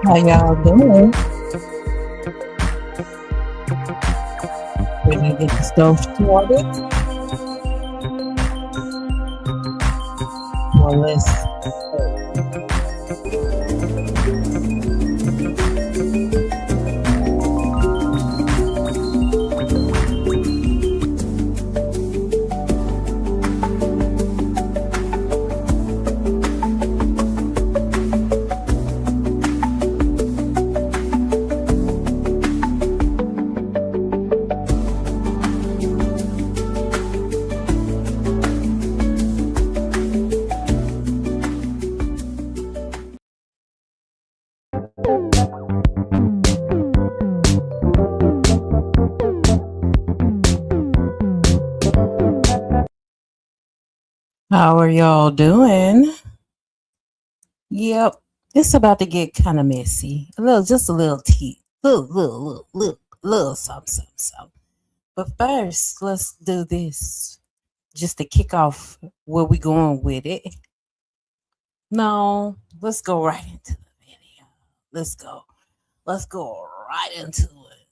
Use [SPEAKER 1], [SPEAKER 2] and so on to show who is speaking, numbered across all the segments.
[SPEAKER 1] How y'all doing? Ready to get the stove started? Well, let's. How are y'all doing? Yep, it's about to get kind of messy. Just a little tea, little something. But first, let's do this just to kick off where we going with it. No, let's go right into the video. Let's go. Let's go right into it.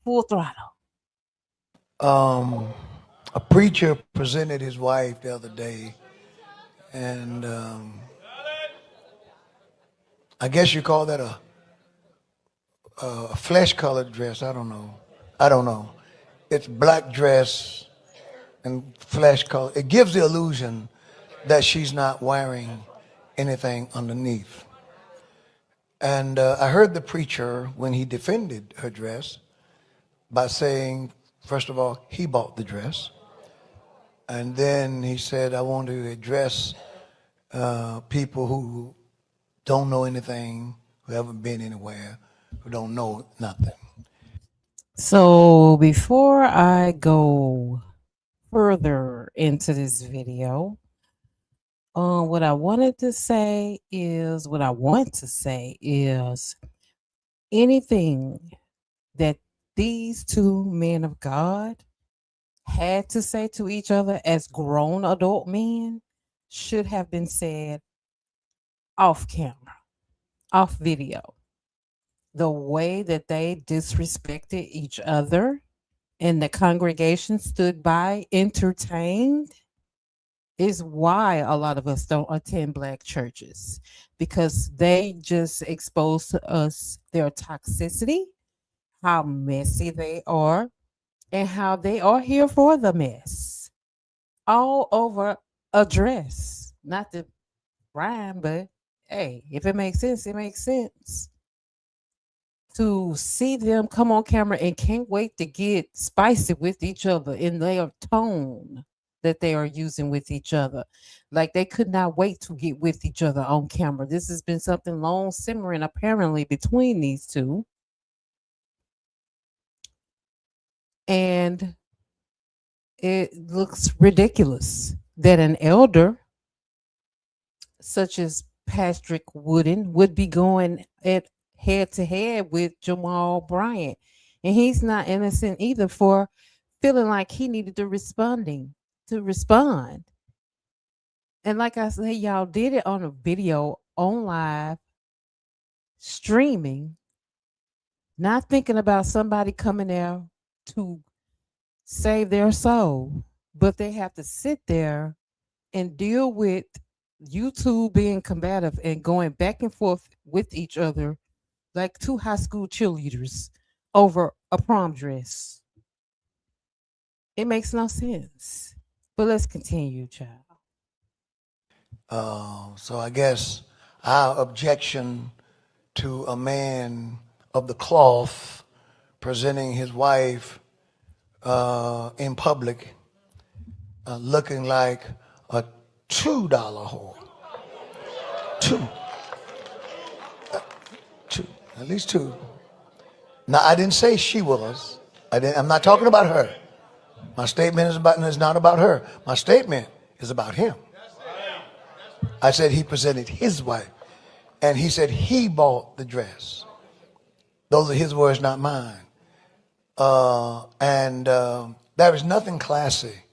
[SPEAKER 1] Full throttle.
[SPEAKER 2] Um, a preacher presented his wife the other day, and I guess you call that a flesh-colored dress. I don't know. I don't know. It's black dress and flesh color. It gives the illusion that she's not wearing anything underneath. And I heard the preacher when he defended her dress by saying, first of all, he bought the dress. And then he said, I want to address people who don't know anything, who haven't been anywhere, who don't know nothing.
[SPEAKER 1] So before I go further into this video, what I want to say is anything that these two men of God had to say to each other as grown adult men should have been said off camera, off video. The way that they disrespected each other and the congregation stood by, entertained, is why a lot of us don't attend black churches, because they just expose to us their toxicity, how messy they are, and how they are here for the mess. All over a dress. Not to rhyme, but hey, if it makes sense, it makes sense. To see them come on camera and can't wait to get spicy with each other in their tone that they are using with each other. Like they could not wait to get with each other on camera. This has been something long simmering apparently between these two. And it looks ridiculous that an elder such as Patrick Wooden would be going at head to head with Jamal Bryant. And he's not innocent either for feeling like he needed to respond. And like I said, y'all did it on a video on live streaming, not thinking about somebody coming there to save their soul, but they have to sit there and deal with you two being combative and going back and forth with each other like two high school cheerleaders over a prom dress. It makes no sense. But let's continue, child.
[SPEAKER 2] So I guess our objection to a man of the cloth presenting his wife in public looking like a $2 whore. Two. Two. At least two. Now, I didn't say she was. I'm not talking about her. My statement is not about her. My statement is about him. I said he presented his wife, and he said he bought the dress. Those are his words, not mine. And there is nothing classy.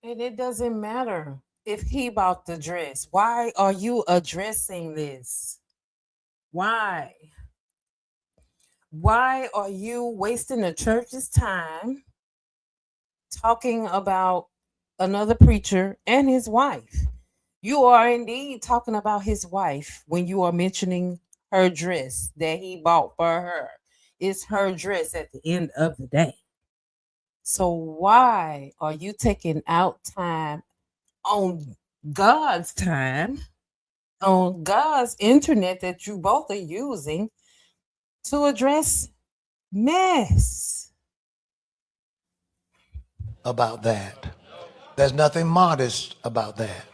[SPEAKER 1] And it doesn't matter if he bought the dress. Why are you addressing this? Why? Why are you wasting the church's time talking about another preacher and his wife? You are indeed talking about his wife when you are mentioning her dress that he bought for her. It's her dress at the end of the day. So why are you taking out time on God's time, on God's internet that you both are using to address mess?
[SPEAKER 2] About that. There's nothing modest about that.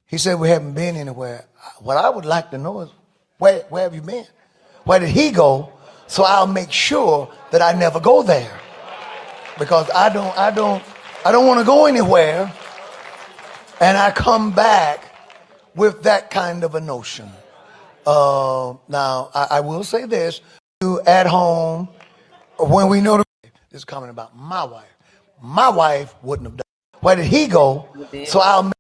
[SPEAKER 2] He said we haven't been anywhere. What I would like to know is where have you been? Where did he go? So I'll make sure that I never go there. Because I don't want to go anywhere and I come back with that kind of a notion. Now I will say this: you at home when we know this is coming about my wife. My wife wouldn't have done it. Where did he go? So I'll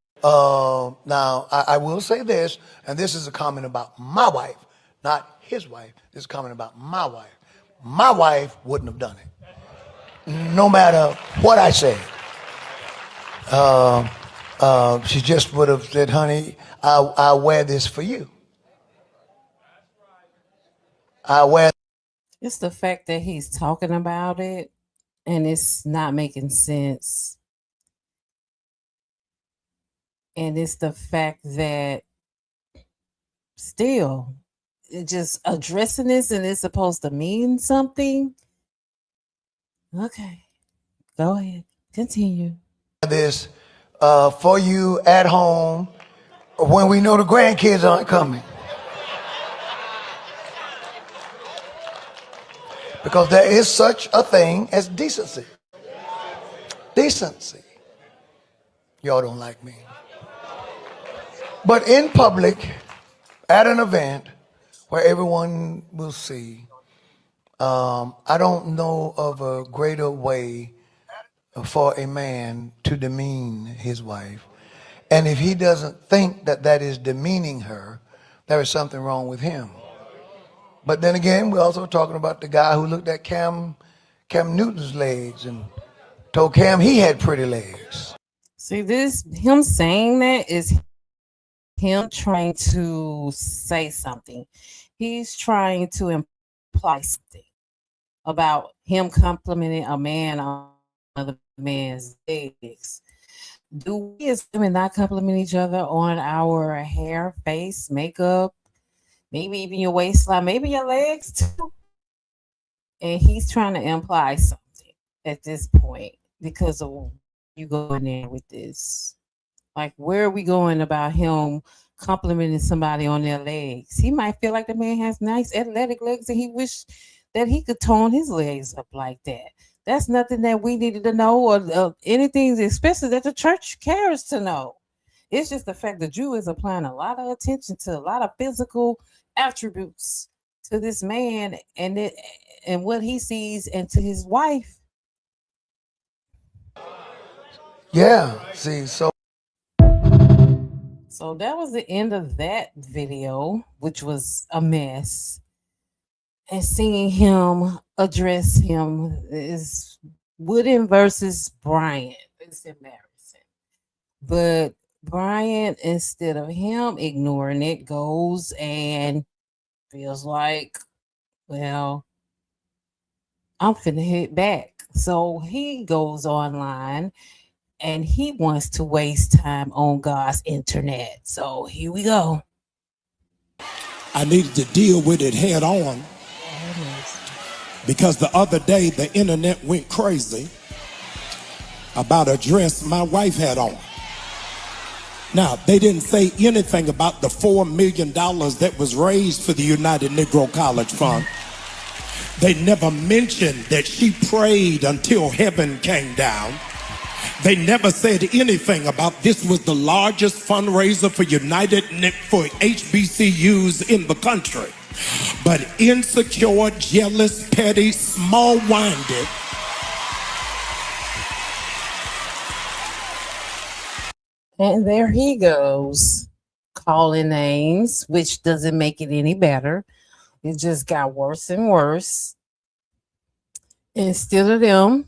[SPEAKER 2] now I will say this, and this is a comment about my wife, not his wife. This is a comment about my wife. My wife wouldn't have done it, no matter what I said. She just would have said, "Honey, I'll wear this for you. I wear."
[SPEAKER 1] It's the fact that he's talking about it and it's not making sense. And it's the fact that still just addressing this and it's supposed to mean something. Okay, go ahead, continue.
[SPEAKER 2] This for you at home when we know the grandkids aren't coming. Because there is such a thing as decency. Decency. Y'all don't like me. But in public, at an event where everyone will see, I don't know of a greater way for a man to demean his wife. And if he doesn't think that that is demeaning her, there is something wrong with him. But then again, we're also talking about the guy who looked at Cam Newton's legs and told Cam he had pretty legs.
[SPEAKER 1] See, this him saying that is him trying to say something. He's trying to imply something about him complimenting a man on another man's legs. Do we as women not compliment each other on our hair, face, makeup, maybe even your waistline, maybe your legs too? And he's trying to imply something at this point because of you going there with this. Like, where are we going about him complimenting somebody on their legs? He might feel like the man has nice athletic legs and he wish that he could tone his legs up like that. That's nothing that we needed to know or anything, especially that the church cares to know. It's just the fact that Jew is applying a lot of attention to a lot of physical attributes to this man and what he sees and to his wife.
[SPEAKER 2] Yeah, see, so
[SPEAKER 1] So that was the end of that video, which was a mess. And seeing him address him is Wooden versus Bryant. It's embarrassing. But Bryant, instead of him ignoring it, goes and feels like, well, I'm finna hit back. So he goes online and he wants to waste time on God's internet. So here we go.
[SPEAKER 3] I needed to deal with it head on because the other day the internet went crazy about a dress my wife had on. Now, they didn't say anything about the $4 million that was raised for the United Negro College Fund. They never mentioned that she prayed until heaven came down. They never said anything about this was the largest fundraiser for for HBCUs in the country. But insecure, jealous, petty, small-minded,
[SPEAKER 1] and there he goes, calling names, which doesn't make it any better. It just got worse and worse. Instead of them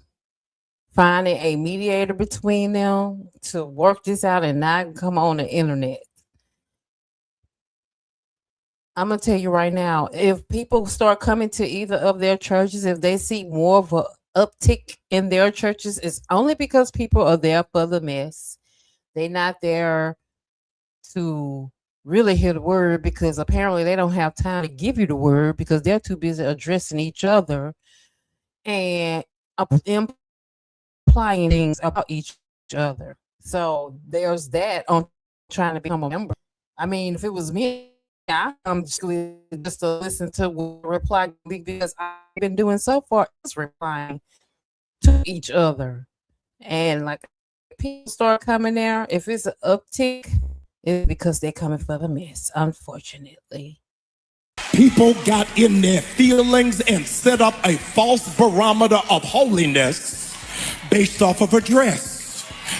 [SPEAKER 1] finding a mediator between them to work this out and not come on the internet. I'm gonna tell you right now, if people start coming to either of their churches, if they see more of a uptick in their churches, it's only because people are there for the mess. They're not there to really hear the word because apparently they don't have time to give you the word because they're too busy addressing each other and implying things about each other. So there's that on trying to become a member. I mean, if it was me, I'm just to listen to what reply because I've been doing so far is replying to each other. And like people start coming there, if it's an uptick, it's because they're coming for the mess, unfortunately.
[SPEAKER 3] People got in their feelings and set up a false barometer of holiness based off of a dress.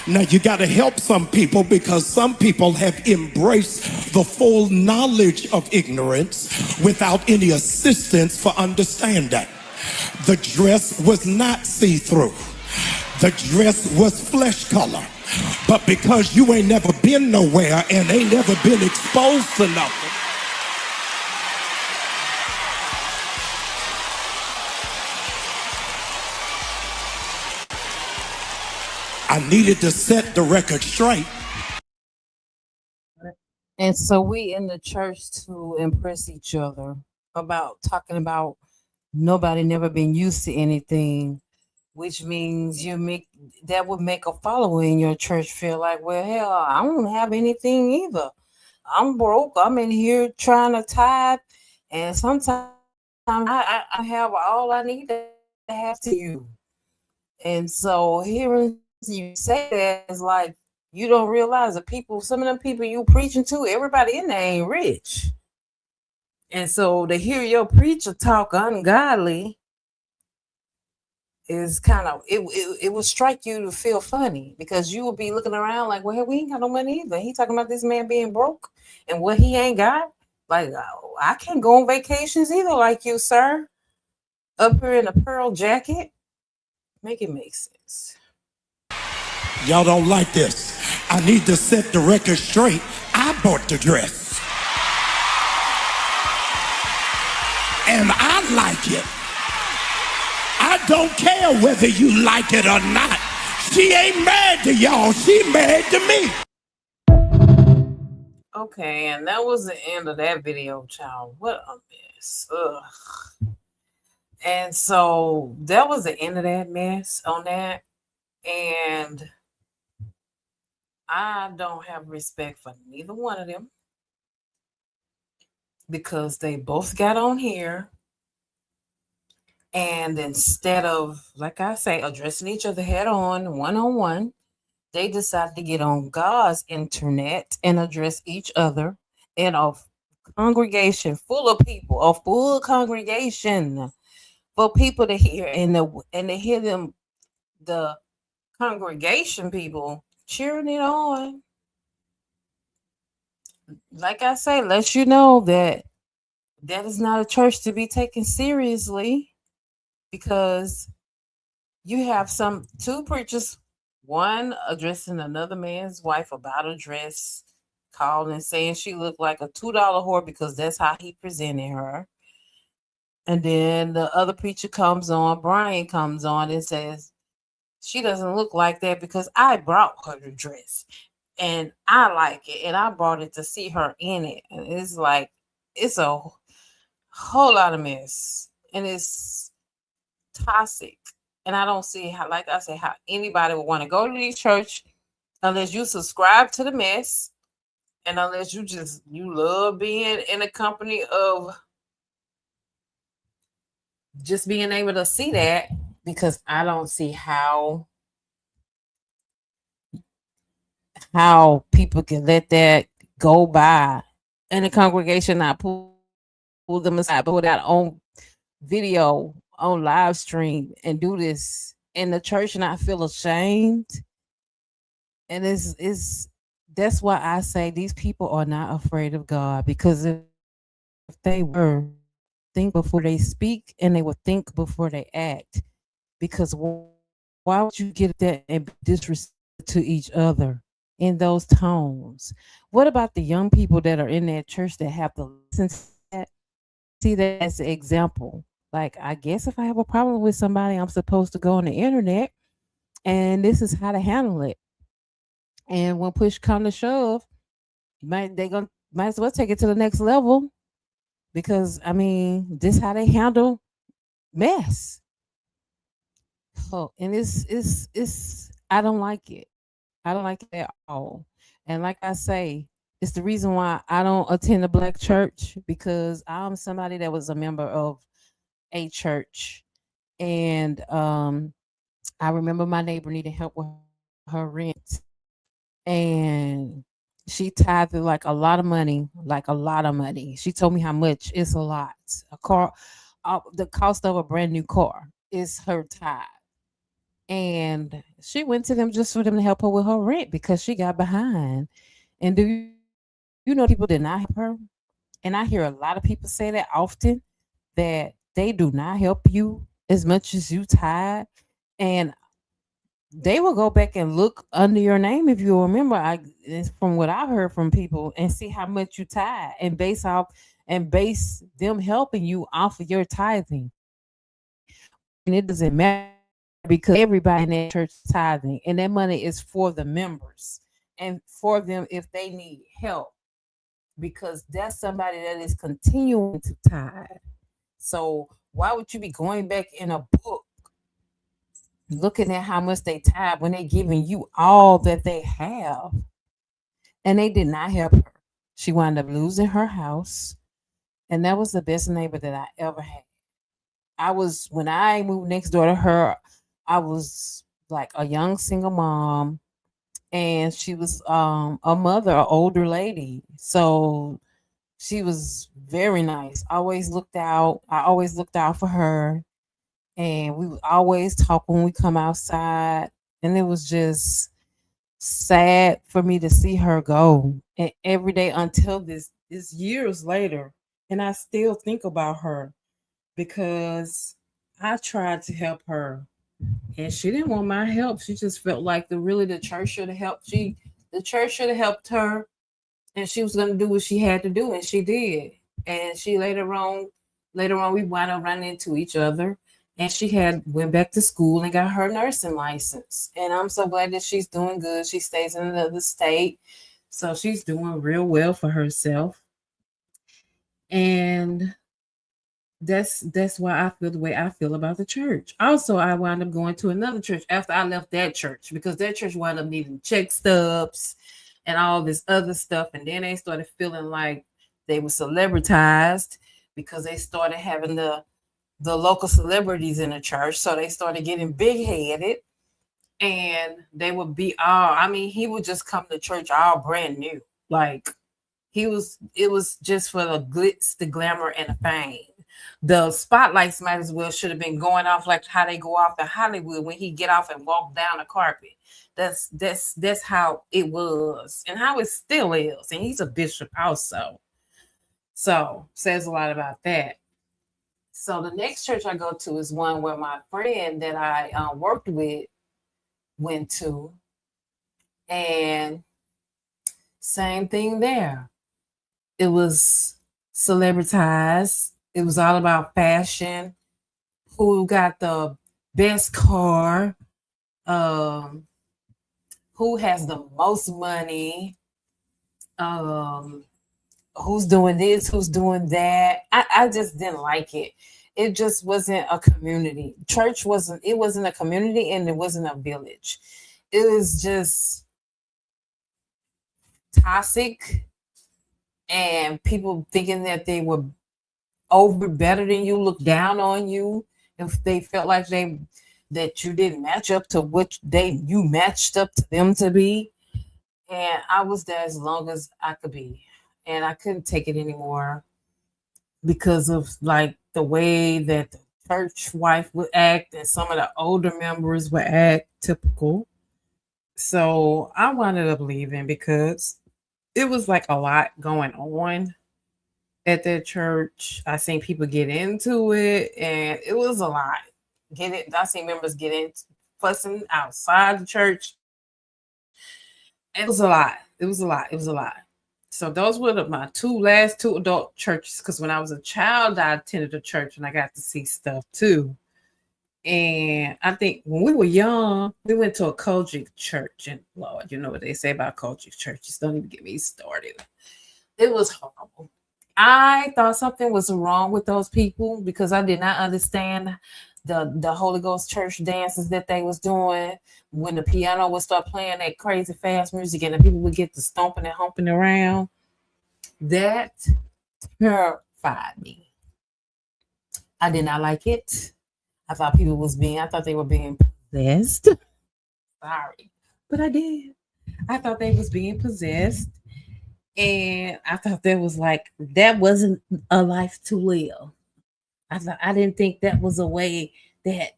[SPEAKER 3] Now you got to help some people because some people have embraced the full knowledge of ignorance without any assistance for understanding. The dress was not see-through. The dress was flesh color. But because you ain't never been nowhere and ain't never been exposed to nothing, I needed to set the record straight.
[SPEAKER 1] And so we in the church to impress each other about talking about nobody never been used to anything, which means you make that would make a follower in your church feel like, well, hell, I don't have anything either. I'm broke. I'm in here trying to tithe, and sometimes I have all I need to have to you. And so hearing you say that is like you don't realize the people, some of them people you preaching to, everybody in there ain't rich. And so to hear your preacher talk ungodly is kind of it will strike you to feel funny because you will be looking around like, well, we ain't got no money either. He talking about this man being broke and what he ain't got. Like, I can't go on vacations either, like you, sir. Up here in a pearl jacket, make it make sense.
[SPEAKER 3] Y'all don't like this. I need to set the record straight. I bought the dress. And I like it. I don't care whether you like it or not. She ain't mad to y'all. She mad to me.
[SPEAKER 1] Okay, and that was the end of that video, child. What a mess. Ugh. And so that was the end of that mess on that. And I don't have respect for neither one of them because they both got on here. And instead of, like I say, addressing each other head on one, they decided to get on God's internet and address each other in a congregation full of people, a full congregation for people to hear and to hear them, the congregation people cheering it on. Like I say, let you know that that is not a church to be taken seriously because you have two preachers, one addressing another man's wife about a dress, calling and saying she looked like a $2 whore because that's how he presented her. And then the other preacher comes on, Brian comes on and says, she doesn't look like that because I brought her the dress and I like it and I brought it to see her in it. And it's like, it's a whole lot of mess and it's toxic. And I don't see how, like I say, how anybody would want to go to these church unless you subscribe to the mess and unless you love being in the company of just being able to see that, because I don't see how people can let that go by and the congregation not pull them aside, put that on video, on live stream and do this, and the church not feel ashamed. And it's that's why I say these people are not afraid of God, because if they were, think before they speak and they would think before they act. Because why would you get up there and be disrespectful to each other in those tones? What about the young people that are in that church that have to listen to that and see that as an example? Like, I guess if I have a problem with somebody, I'm supposed to go on the internet and this is how to handle it. And when push come to shove, might as well take it to the next level, because I mean, this how they handle mess. Oh, and it's I don't like it. I don't like it at all. And like I say, it's the reason why I don't attend a black church, because I'm somebody that was a member of a church. And I remember my neighbor needed help with her rent, and she tithed like a lot of money, like a lot of money. She told me how much. It's a lot. A car, the cost of a brand new car is her tithe. And she went to them just for them to help her with her rent because she got behind. And do you know people did not help her? And I hear a lot of people say that often, that they do not help you as much as you tithe. And they will go back and look under your name, if you remember. It's from what I've heard from people, and see how much you tithe and base them helping you off of your tithing. And it doesn't matter, because everybody in that church is tithing, and that money is for the members and for them if they need help, because that's somebody that is continuing to tithe. So why would you be going back in a book looking at how much they tithe when they giving you all that they have? And they did not help her. She wound up losing her house, and that was the best neighbor that I ever had. I was When I moved next door to her, I was like a young single mom, and she was a mother, an older lady. So she was very nice. I always looked out for her, and we would always talk when we come outside. And it was just sad for me to see her go. And every day until this years later, and I still think about her, because I tried to help her and she didn't want my help. She just felt like the church should have helped. The church should have helped her, and she was gonna do what she had to do, and she did. And she later on we wound up running into each other, and she had went back to school and got her nursing license. And I'm so glad that she's doing good. She stays in another state, so she's doing real well for herself. And that's why I feel the way I feel about the church. Also, I wound up going to another church after I left that church, because that church wound up needing check stubs and all this other stuff. And then they started feeling like they were celebritized, because they started having the local celebrities in the church. So they started getting big headed, and they would be all, I mean, he would just come to church all brand new. Like, it was just for the glitz, the glamour, and the fame. The spotlights might as well should have been going off like how they go off in Hollywood when he get off and walk down the carpet. That's how it was, and how it still is. And he's a bishop also, so says a lot about that. So the next church I go to is one where my friend that I worked with went to, and same thing there. It was celebritized. It was all about fashion, who got the best car, um, who has the most money, um, who's doing this, who's doing that. I just didn't like it. It just wasn't a community. Church wasn't a community, and it wasn't a village. It was just toxic, and people thinking that they were over better than you, look down on you if they felt like they that you didn't match up to what they you matched up to them to be. And I was there as long as I could be, and I couldn't take it anymore, because of like the way that the church wife would act, and some of the older members would act typical. So I wound up leaving because it was like a lot going on at that church. I seen people get into it, and it was a lot. Get it? I seen members get in fussing outside the church. It was a lot. It was a lot. It was a lot. So those were my last two adult churches. Because when I was a child, I attended a church and I got to see stuff too. And I think when we were young, we went to a Kojic church. And Lord, you know what they say about Kojic churches. Don't even get me started. It was horrible. I thought something was wrong with those people because I did not understand the Holy Ghost church dances that they was doing when the piano would start playing that crazy fast music and the people would get to stomping and humping around. That terrified me. I did not like it. I thought they were being possessed. Sorry. But I did. I thought they was being possessed. And I thought that wasn't a life to live. I didn't think that was a way that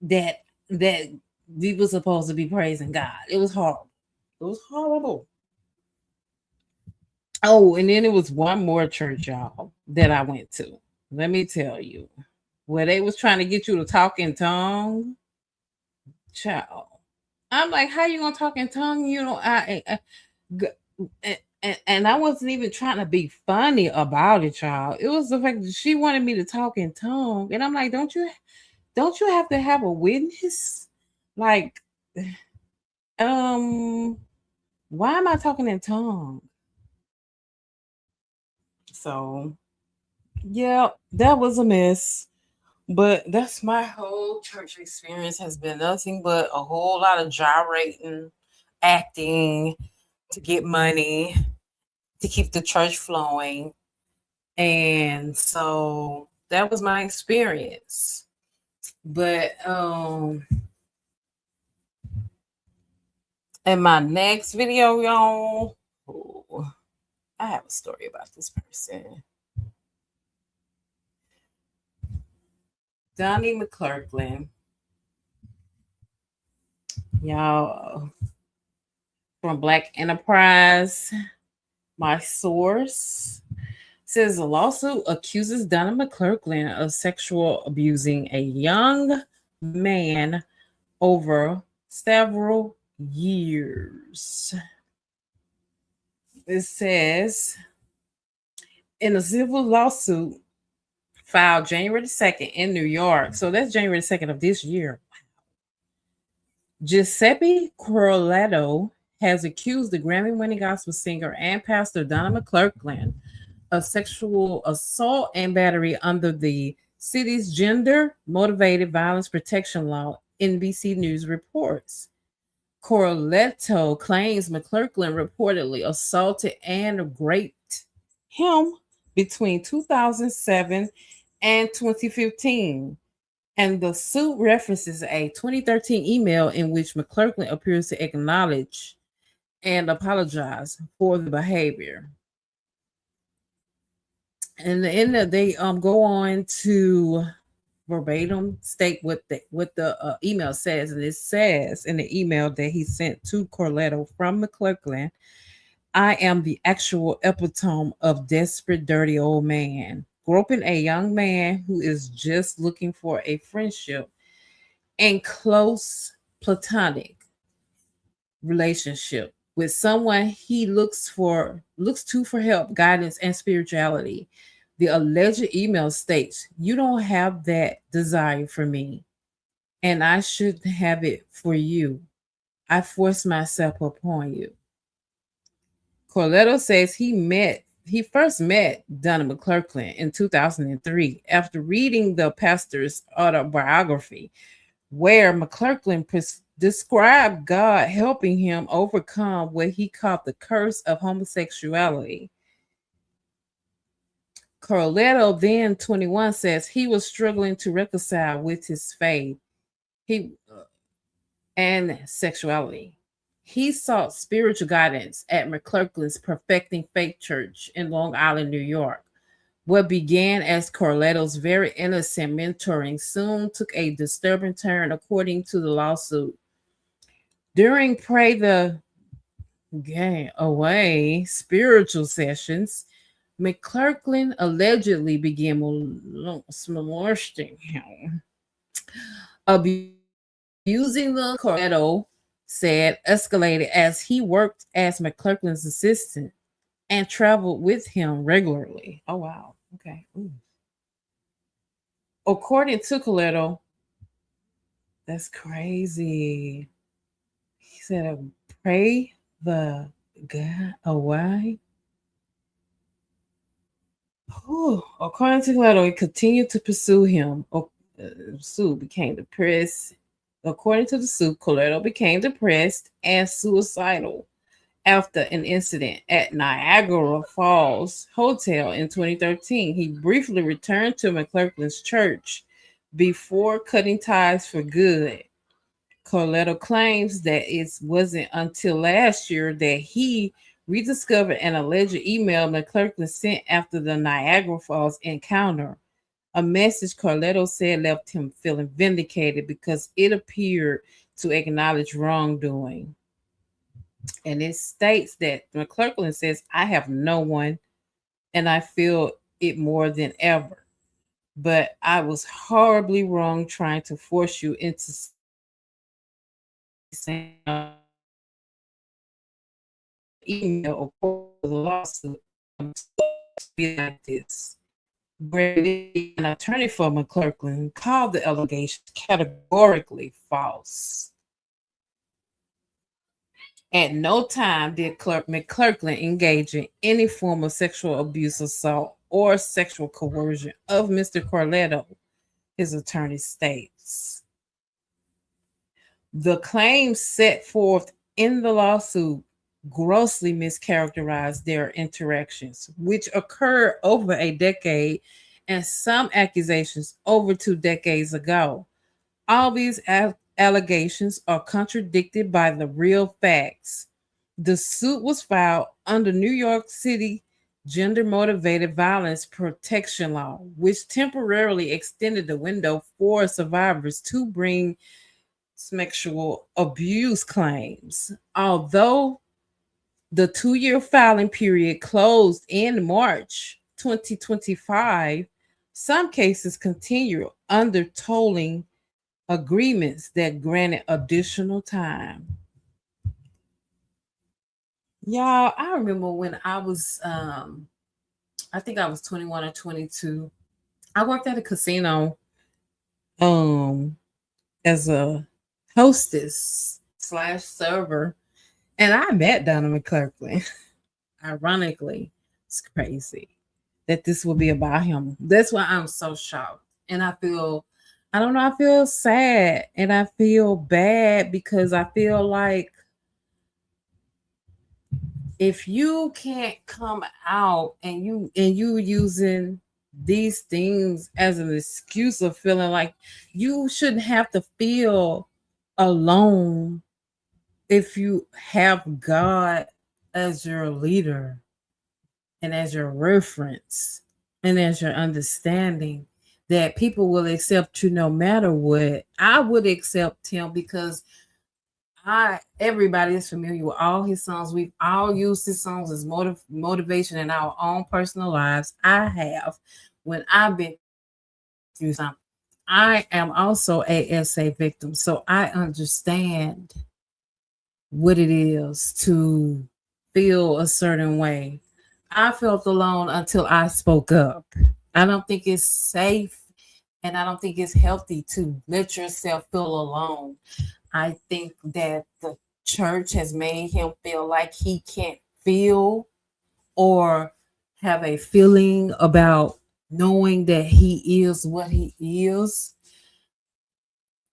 [SPEAKER 1] that that we were supposed to be praising God. It was horrible. It was horrible. Oh, and then it was one more church, y'all, that I went to. Let me tell you, where they was trying to get you to talk in tongue, child. I'm like, how you gonna talk in tongue? You know, and I wasn't even trying to be funny about it, child. It was the fact that she wanted me to talk in tongue, and I'm like, don't you have to have a witness? Like, um, why am I talking in tongue? So yeah, that was a mess. But that's my whole church experience has been nothing but a whole lot of gyrating, acting to get money, to keep the church flowing. And so that was my experience. But in my next video, y'all, oh, I have a story about this person. Donnie McClurkin, y'all, from Black Enterprise. My source says a lawsuit accuses Donnie McClurkin of sexual abusing a young man over several years. It says in a civil lawsuit filed January the 2nd in New York. So that's January the 2nd of this year. Giuseppe Corletto has accused the Grammy-winning gospel singer and pastor Donnie McClurkin of sexual assault and battery under the city's gender-motivated violence protection law, NBC News reports. Corletto claims McClurkin reportedly assaulted and raped him between 2007 and 2015. And the suit references a 2013 email in which McClurkin appears to acknowledge and apologize for the behavior. And they go on to verbatim state what the email says, and it says in the email that he sent to Corletto from McClurkin, "I am the actual epitome of desperate, dirty old man, groping a young man who is just looking for a friendship and close platonic relationship with someone he looks to for help, guidance, and spirituality." The alleged email states, "You don't have that desire for me, and I shouldn't have it for you. I force myself upon you." Corletto says he first met Donnie McClurkin in 2003 after reading the pastor's autobiography, where McClurkin described God helping him overcome what he called the curse of homosexuality. Corletto, then 21, says he was struggling to reconcile with his faith and sexuality. He sought spiritual guidance at McClurkin's Perfecting Faith Church in Long Island, New York. What began as Corletto's very innocent mentoring soon took a disturbing turn, according to the lawsuit. During Pray the Gay Away spiritual sessions, McClurkin allegedly began molesting him, abusing the Corletto said escalated as he worked as McClurkin's assistant and traveled with him regularly. Oh wow. Okay. Ooh. According to Coletto, that's crazy. He said, "Pray the God away." Whew. According to Coletto, he continued to pursue him. Sue became depressed. According to the suit, Coletto became depressed and suicidal after an incident at Niagara Falls Hotel in 2013. He briefly returned to McClurkin's church before cutting ties for good. Coletto claims that it wasn't until last year that he rediscovered an alleged email McClurkin sent after the Niagara Falls encounter. A message Coletto said left him feeling vindicated because it appeared to acknowledge wrongdoing. And it states that McClurkin says, "I have no one and I feel it more than ever. But I was horribly wrong trying to force you into saying email or the lawsuit. I'm supposed to be like this." Brady, an attorney for McClurkin, called the allegations categorically false. At no time did McClurkin engage in any form of sexual abuse, assault, or sexual coercion of Mr. Coletto, his attorney states. The claims set forth in the lawsuit grossly mischaracterized their interactions, which occurred over a decade and some accusations over 2 decades ago. All these allegations are contradicted by the real facts. The suit was filed under New York City gender motivated violence protection law, which temporarily extended the window for survivors to bring sexual abuse claims. Although the 2 year filing period closed in March 2025, some cases continue under tolling agreements that granted additional time. Y'all, I remember when I think I was 21 or 22. I worked at a casino um as a hostess slash server, and I met Donnie McClurkin. Ironically, it's crazy that this will be about him. That's why I'm so shocked. And I don't know, I feel sad and I feel bad because I feel like if you can't come out and you using these things as an excuse of feeling like you shouldn't have to feel alone if you have God as your leader and as your reference and as your understanding, that people will accept you no matter what. I would accept him because everybody is familiar with all his songs. We've all used his songs as motivation in our own personal lives. I have when I've been through something. I am also a SA victim, so I understand what it is to feel a certain way. I felt alone until I spoke up. I don't think it's safe and I don't think it's healthy to let yourself feel alone. I think that the church has made him feel like he can't feel or have a feeling about knowing that he is what he is.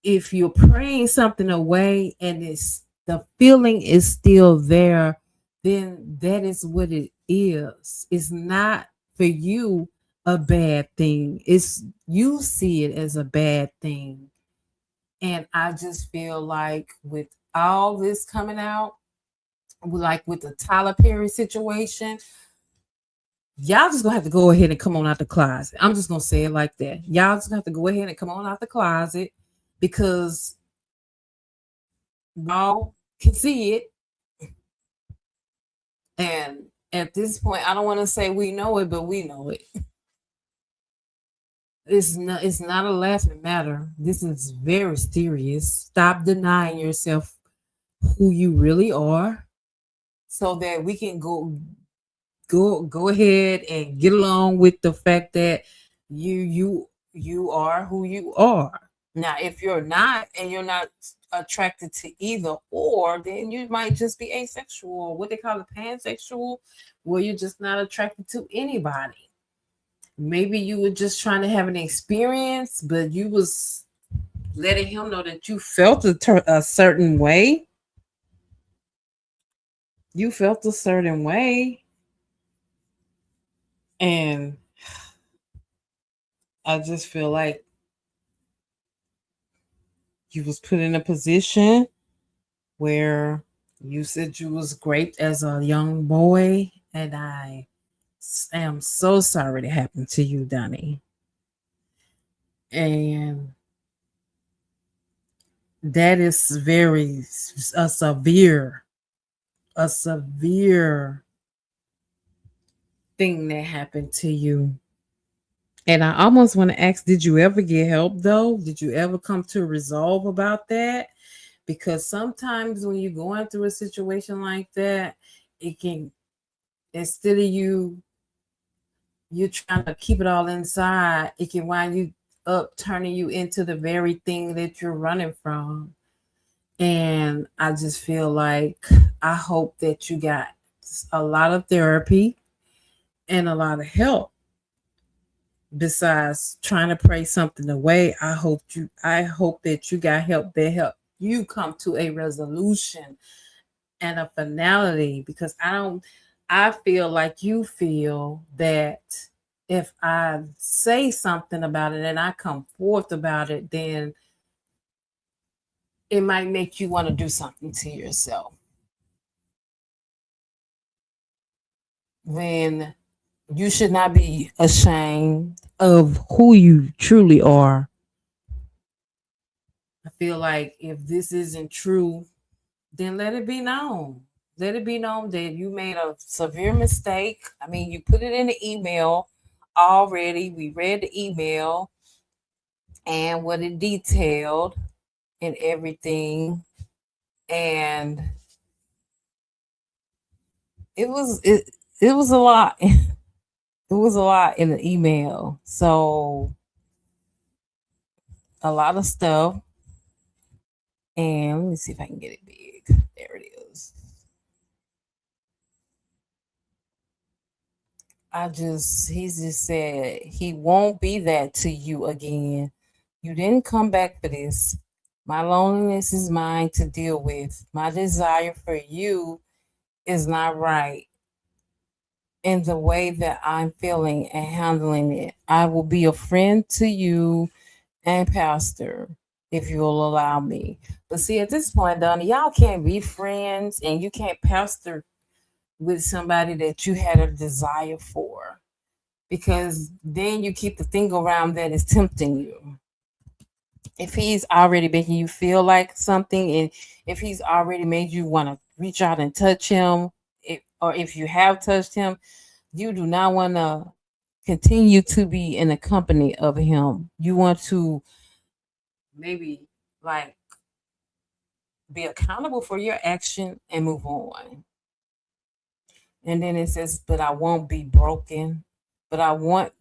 [SPEAKER 1] If you're praying something away and it's the feeling is still there, then that is what it is. It's not for you a bad thing. It's you see it as a bad thing. And I just feel like with all this coming out, like with the Tyler Perry situation, y'all just gonna have to go ahead and come on out the closet. I'm just gonna say it like that. Y'all just gonna have to go ahead and come on out the closet because y'all can see it. And at this point, I don't want to say we know it, but we know it. It's not a laughing matter. This is very serious. Stop denying yourself who you really are so that we can go ahead and get along with the fact that you are who you are. Now, if you're not and you're not attracted to either or, then you might just be asexual, what they call it, pansexual, where you're just not attracted to anybody. Maybe you were just trying to have an experience, but you was letting him know that you felt a certain way. You felt a certain way, and I just feel like you was put in a position where you said you was raped as a young boy, and I am so sorry that happened to you, Donnie. And that is very a severe thing that happened to you. And I almost want to ask, did you ever get help though? Did you ever come to resolve about that? Because sometimes when you're going through a situation like that, it can, instead of you trying to keep it all inside, it can wind you up turning you into the very thing that you're running from. And I just feel like I hope that you got a lot of therapy and a lot of help. Besides trying to pray something away, I hope that you got help that help you come to a resolution and a finality, because I feel like you feel that if I say something about it and I come forth about it, then it might make you want to do something to yourself. When you should not be ashamed of who you truly are. I feel like if this isn't true, then let it be known. Let it be known that you made a severe mistake. I mean, you put it in the email already. We read the email and what it detailed and everything. And it was a lot. It was a lot in the email. So a lot of stuff. And let me see if I can get it big. There it is. He just said he won't be that to you again. You didn't come back for this. My loneliness is mine to deal with. My desire for you is not right in the way that I'm feeling and handling it. I will be a friend to you and pastor if you'll allow me. But see, at this point, Donnie, y'all can't be friends and you can't pastor with somebody that you had a desire for, because then you keep the thing around that is tempting you. If he's already making you feel like something, and if he's already made you want to reach out and touch him, or if you have touched him, you do not want to continue to be in the company of him. You want to maybe like be accountable for your action and move on. And then it says, but I won't be broken. But I want,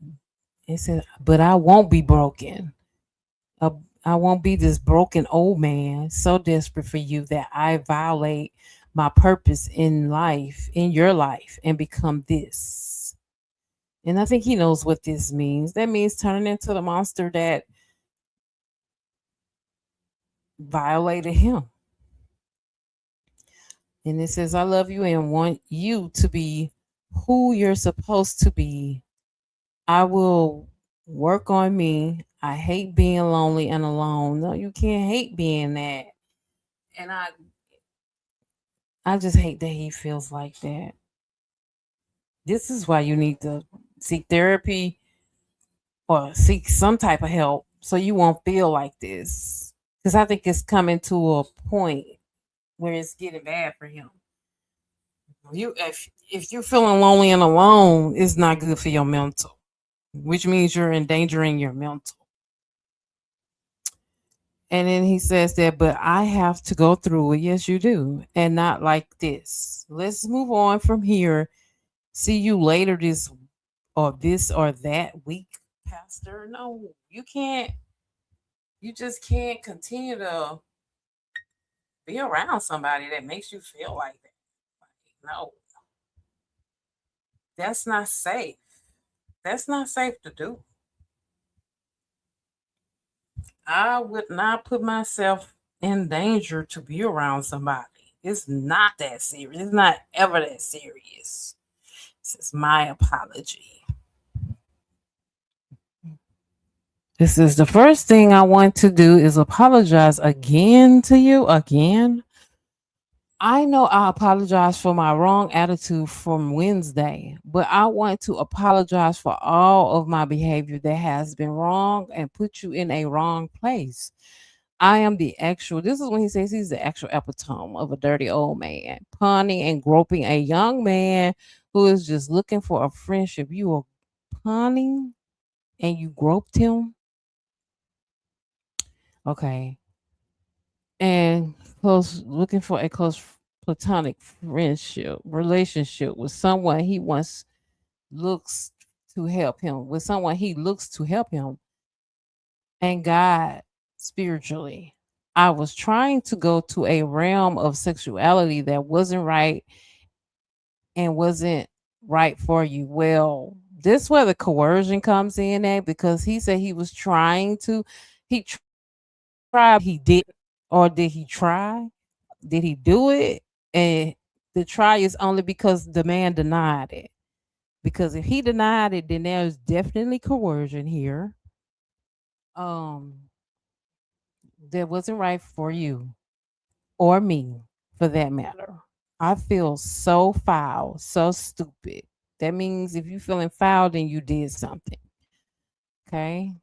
[SPEAKER 1] it says, but I won't be broken. Uh, I won't be this broken old man so desperate for you that I violate my purpose in life, in your life, and become this. And I think he knows what this means. That means turning into the monster that violated him. And it says, I love you and want you to be who you're supposed to be. I will work on me. I hate being lonely and alone. No, you can't hate being that. And I just hate that he feels like that. This is why you need to seek therapy or seek some type of help so you won't feel like this. Because I think it's coming to a point where it's getting bad for him. If you're feeling lonely and alone, it's not good for your mental, which means you're endangering your mental. And then he says that, but I have to go through it. Yes, you do. And not like this. Let's move on from here. See you later this or that week, Pastor. No, you can't. You just can't continue to be around somebody that makes you feel like that. Like, no, that's not safe. That's not safe to do. I would not put myself in danger to be around somebody. It's not that serious. It's not ever that serious. This is my apology. This is the first thing I want to do is apologize again to you again. I know I apologize for my wrong attitude from Wednesday, but I want to apologize for all of my behavior that has been wrong and put you in a wrong place. I am the actual, this is when he says he's the actual epitome of a dirty old man, punning and groping a young man who is just looking for a friendship. You are punning and you groped him. Okay. And close, looking for a close platonic friendship, relationship with someone he wants looks to help him, with someone he looks to help him and God spiritually. I was trying to go to a realm of sexuality that wasn't right and wasn't right for you. Well, this where the coercion comes in at because he said he was trying to, he tried, he did, or did he try? Did he do it? And the try is only because the man denied it. Because if he denied it, then there's definitely coercion here. Um, that wasn't right for you or me, for that matter. I feel so foul, so stupid. That means if you're feeling foul, then you did something. Okay.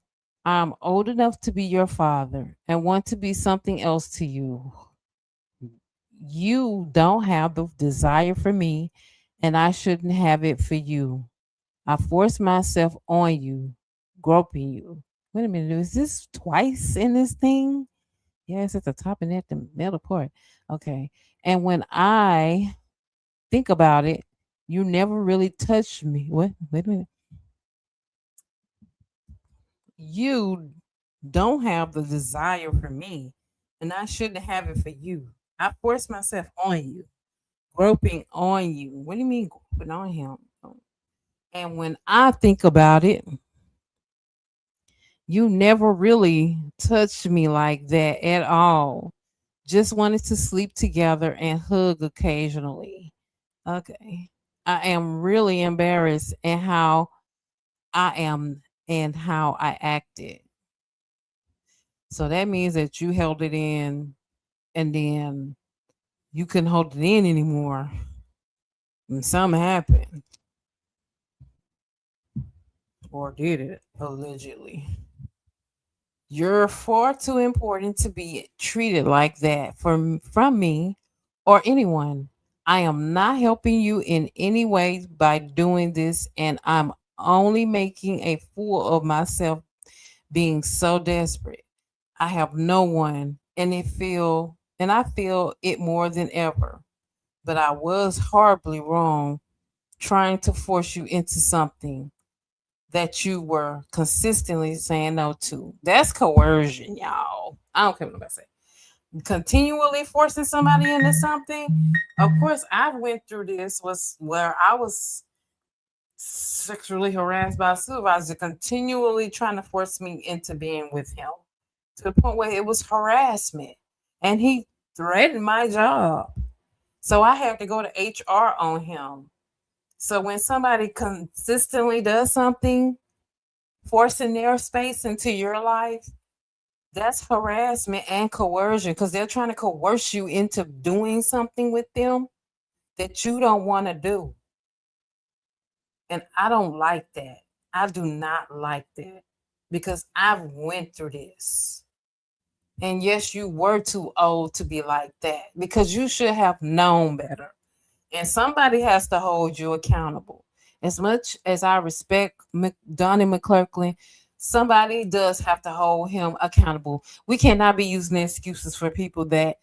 [SPEAKER 1] I'm old enough to be your father and want to be something else to you. You don't have the desire for me, and I shouldn't have it for you. I force myself on you, groping you. Wait a minute, is this twice in this thing? Yes, at the top and at the middle part. Okay. And when I think about it, you never really touched me. What? Wait a minute. You don't have the desire for me, and I shouldn't have it for you. I force myself on you, groping on you. What do you mean groping on him? And when I think about it, you never really touched me like that at all. Just wanted to sleep together and hug occasionally. Okay. I am really embarrassed in how I am and how I acted. So that means that you held it in and then you couldn't hold it in anymore. And something happened. Or did it, allegedly. You're far too important to be treated like that from me or anyone. I am not helping you in any way by doing this, and I'm only making a fool of myself being so desperate. I have no one, and I feel it more than ever. But I was horribly wrong trying to force you into something that you were consistently saying no to. That's coercion, y'all. I don't care what nobody say. Continually forcing somebody into something. Of course, I went through this was where I was sexually harassed by a supervisor, continually trying to force me into being with him to the point where it was harassment, and he threatened my job. So I had to go to HR on him. So when somebody consistently does something forcing their space into your life, that's harassment and coercion because they're trying to coerce you into doing something with them that you don't want to do. And I don't like that. I do not like that because I've went through this. And yes, you were too old to be like that because you should have known better. And somebody has to hold you accountable. As much as I respect Donnie McClurkin, somebody does have to hold him accountable. We cannot be using excuses for people that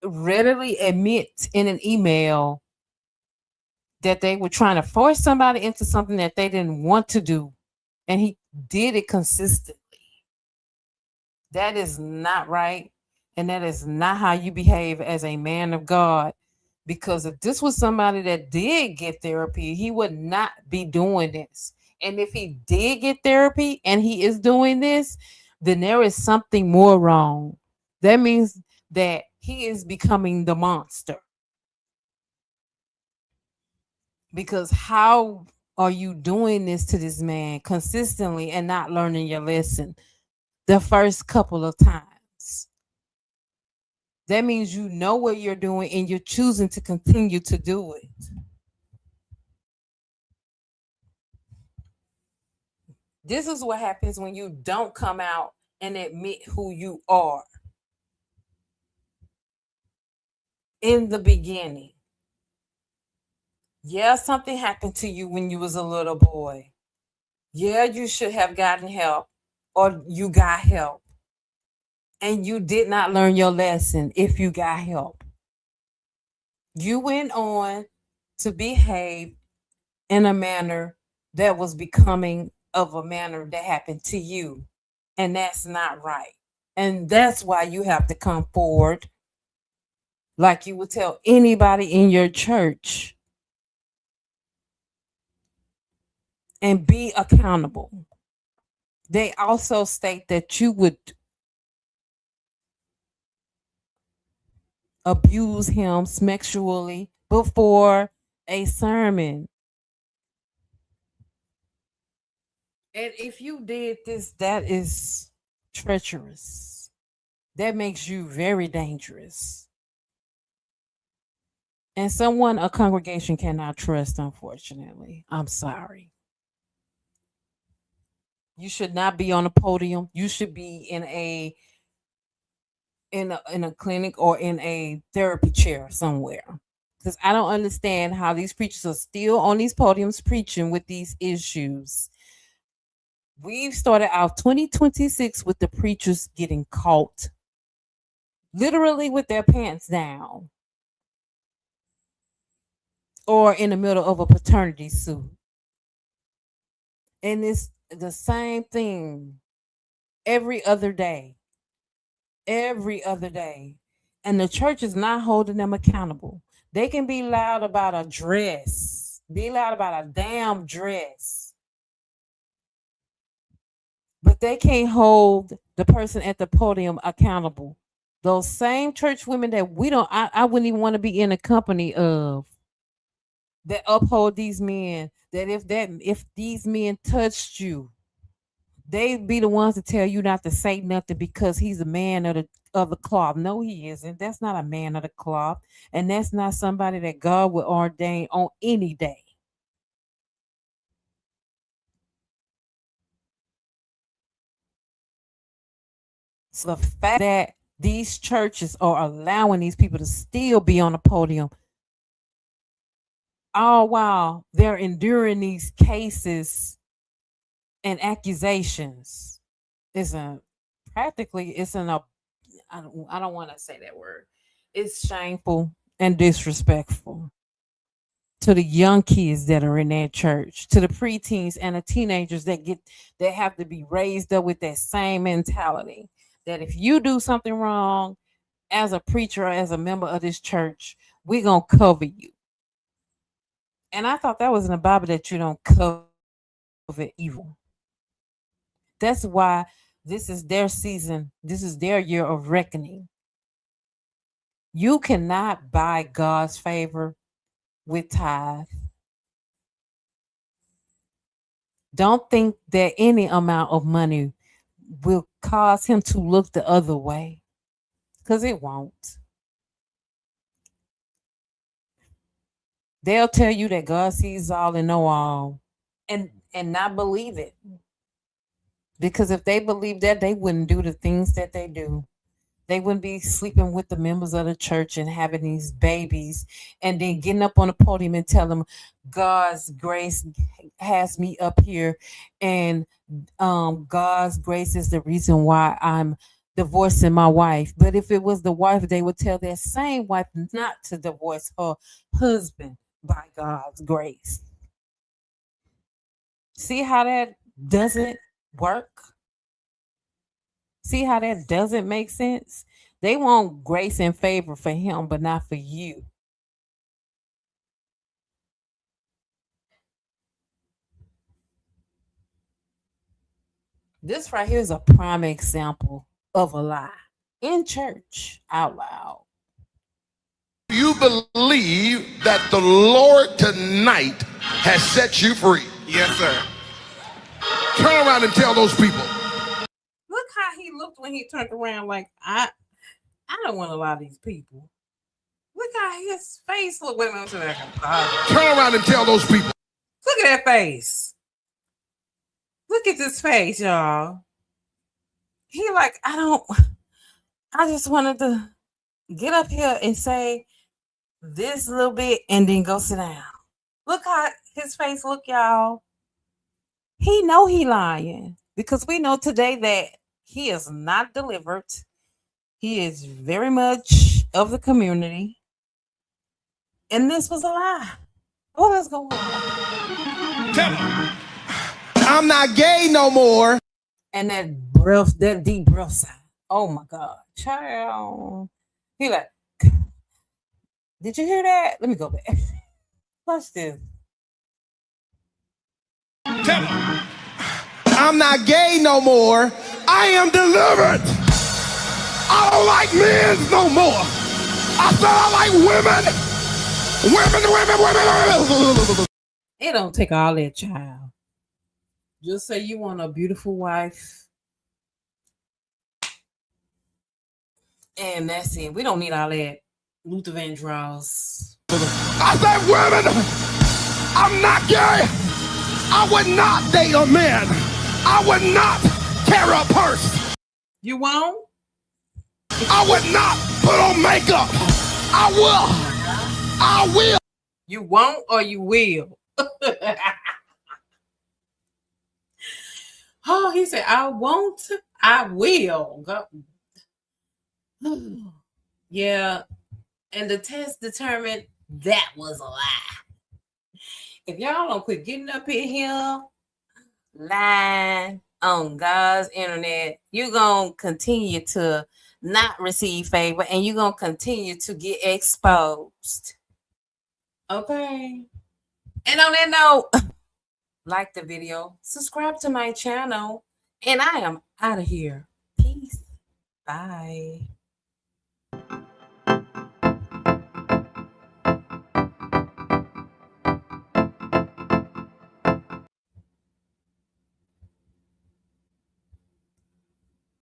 [SPEAKER 1] readily admit in an email that they were trying to force somebody into something that they didn't want to do. And he did it consistently. That is not right. And that is not how you behave as a man of God. Because if this was somebody that did get therapy, he would not be doing this. And if he did get therapy and he is doing this, then there is something more wrong. That means that he is becoming the monster. Because how are you doing this to this man consistently and not learning your lesson the first couple of times? That means you know what you're doing and you're choosing to continue to do it. This is what happens when you don't come out and admit who you are in the beginning. Yeah, something happened to you when you was a little boy. Yeah, you should have gotten help or you got help. And you did not learn your lesson if you got help. You went on to behave in a manner that was becoming of a manner that happened to you. And that's not right. And that's why you have to come forward like you would tell anybody in your church and be accountable. They also state that you would abuse him sexually before a sermon. And if you did this, that is treacherous. That makes you very dangerous. And someone a congregation cannot trust, unfortunately. I'm sorry. You should not be on a podium. You should be in a clinic or in a therapy chair somewhere. Because I don't understand how these preachers are still on these podiums preaching with these issues. We've started out 2026 with the preachers getting caught literally with their pants down or in the middle of a paternity suit. And it's the same thing every other day. Every other day. And the church is not holding them accountable. They can be loud about a dress, be loud about a damn dress, but they can't hold the person at the podium accountable. Those same church women that I wouldn't even want to be in the company of that uphold these men, that if these men touched you, they be the ones to tell you not to say nothing because he's a man of the cloth. No, he isn't. That's not a man of the cloth, and that's not somebody that God would ordain on any day. So the fact that these churches are allowing these people to still be on the podium, all while they're enduring these cases and accusations, is a practically it's an I don't want to say that word. It's shameful and disrespectful to the young kids that are in that church, to the preteens and the teenagers that have to be raised up with that same mentality. That if you do something wrong as a preacher or as a member of this church, we're gonna cover you. And I thought that was in the Bible that you don't cover evil. That's why this is their season. This is their year of reckoning. You cannot buy God's favor with tithe. Don't think that any amount of money will cause him to look the other way, because it won't. They'll tell you that God sees all and know all, and not believe it. Because if they believe that, they wouldn't do the things that they do. They wouldn't be sleeping with the members of the church and having these babies and then getting up on the podium and tell them God's grace has me up here and God's grace is the reason why I'm divorcing my wife. But if it was the wife, they would tell that same wife not to divorce her husband by God's grace. See how that doesn't work? See how that doesn't make sense? They want grace and favor for him, but not for you. This right here is a prime example of a lie in church out loud.
[SPEAKER 3] You believe that the Lord tonight has set you free?
[SPEAKER 4] Yes, sir.
[SPEAKER 3] Turn around and tell those people.
[SPEAKER 1] Look how he looked when he turned around like I don't want to lie to these people. Look how his face looked. Wait a minute.
[SPEAKER 3] Turn around and tell those people.
[SPEAKER 1] Look at that face. Look at this face, y'all. He like, I just wanted to get up here and say this little bit and then go sit down. Look how his face look, y'all. He know he lying because we know today that he is not delivered. He is very much of the community. And this was a lie. What is going on?
[SPEAKER 3] Tell them. I'm not gay no more.
[SPEAKER 1] And that breath, that deep breath sound. Oh my God. Child. He like, did you hear that? Let me go back. Watch this.
[SPEAKER 3] Tell them. I'm not gay no more. I am delivered. I don't like men no more. I said I like women. Women.
[SPEAKER 1] It don't take all that, child. Just say you want a beautiful wife. And that's it. We don't need all that Luther Vandross.
[SPEAKER 3] I said women. I'm not gay. I would not date a man. I would not carry a purse.
[SPEAKER 1] You won't?
[SPEAKER 3] I would not put on makeup. I will.
[SPEAKER 1] You won't or you will? Oh, he said, I won't, I will. Yeah. And the test determined that was a lie. If y'all don't quit getting up in here, lying on God's internet, you're going to continue to not receive favor and you're going to continue to get exposed. Okay. And on that note, like the video, subscribe to my channel, and I am out of here. Peace. Bye.